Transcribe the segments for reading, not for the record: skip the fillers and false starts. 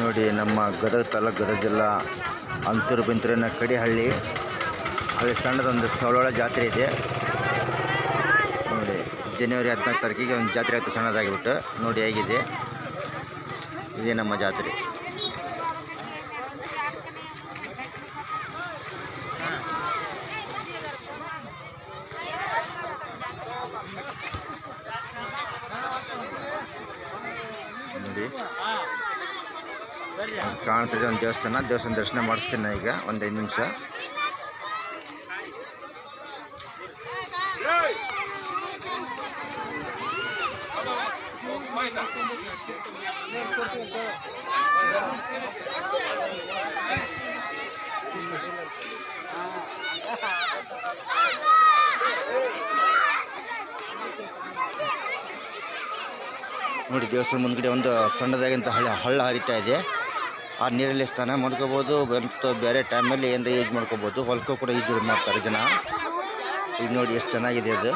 ನೋಡಿ ನಮ್ಮ ಗದಗ ತಾಲೂಕು ಗದಗ ಜಿಲ್ಲಾ ಅಂತೂರು ಬಿಂತೂರಿನ ಕಡಿಹಳ್ಳಿ ಅಲ್ಲಿ ಸಣ್ಣದೊಂದು ಸವಳೊಳ ಜಾತ್ರೆ ಇದೆ ನೋಡಿ. ಜನವರಿ 14 ತಾರೀಕಿಗೆ ಒಂದು ಜಾತ್ರೆ ಆಯಿತು ಸಣ್ಣದಾಗಿಬಿಟ್ಟು. ನೋಡಿ ಹೇಗಿದೆ, ಇದೇ ನಮ್ಮ ಜಾತ್ರೆ. ನೋಡಿ ಕಾಣ್ತಿದೆ ಒಂದು ದೇವಸ್ಥಾನ ದರ್ಶನ ಮಾಡಿಸ್ತೀನಿ ಈಗ ಒಂದು 5 ನಿಮಿಷ. ನೋಡಿ ದೇವಸ್ಥಾನ ಮುಂದ್ಗಡೆ ಒಂದು ಸಣ್ಣದಾಗಿಂತ ಹಳ್ಳ ಹರಿತಾ ಇದೆ. ಆ ನೀರಲ್ಲಿ ಸ್ನಾನ ಮಾಡ್ಕೋಬೋದು, ಮತ್ತು ಬೇರೆ ಟೈಮಲ್ಲಿ ಏನಾರ ಯೂಸ್ ಮಾಡ್ಕೋಬೋದು. ಹೊಲಕ್ಕೂ ಕೂಡ ಯೂಸ್ ಮಾಡ್ತಾರೆ ಜನ. ಈಗ ನೋಡಿ ಎಷ್ಟು ಚೆನ್ನಾಗಿದೆ ಅದು.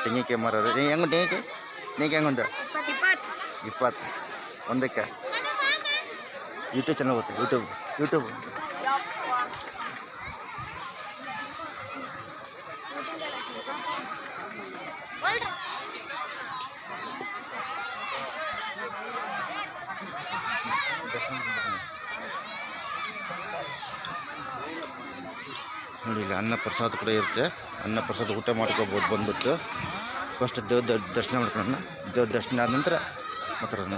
ತೆಂಗಿನಕಾಯಿ ಮಾರೋರು ಹೆಂಗೆ ತೆಂಗಿನಕಾಯಿ ಹೆಂಗೊಂದು 20 ಒಂದಕ್ಕೆ. ಯೂಟ್ಯೂಬ್ ಚಾನಲ್ ಹೋಗುತ್ತೆ, ಯೂಟ್ಯೂಬ್ ನೋಡಿ. ಇಲ್ಲಿ ಅನ್ನ ಪ್ರಸಾದ ಕೂಡ ಇರುತ್ತೆ. ಅನ್ನ ಪ್ರಸಾದ ಊಟ ಮಾಡ್ಕೋಬೋದು ಬಂದ್ಬಿಟ್ಟು. ಫಸ್ಟ್ ದೇವ್ರ ದರ್ಶನ ಮಾಡ್ಕೊಳ್ಳೋಣ. ದೇವ್ರ ದರ್ಶನ ಆದ ನಂತರ ಮಾತಾಡೋಣ.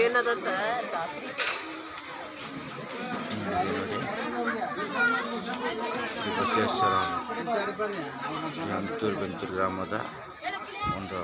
ಏನದಂತ ಬಸವೇಶ್ವರ ಅಂತೂರು ಬಿಂತೂರು ಗ್ರಾಮದ ಒಂದು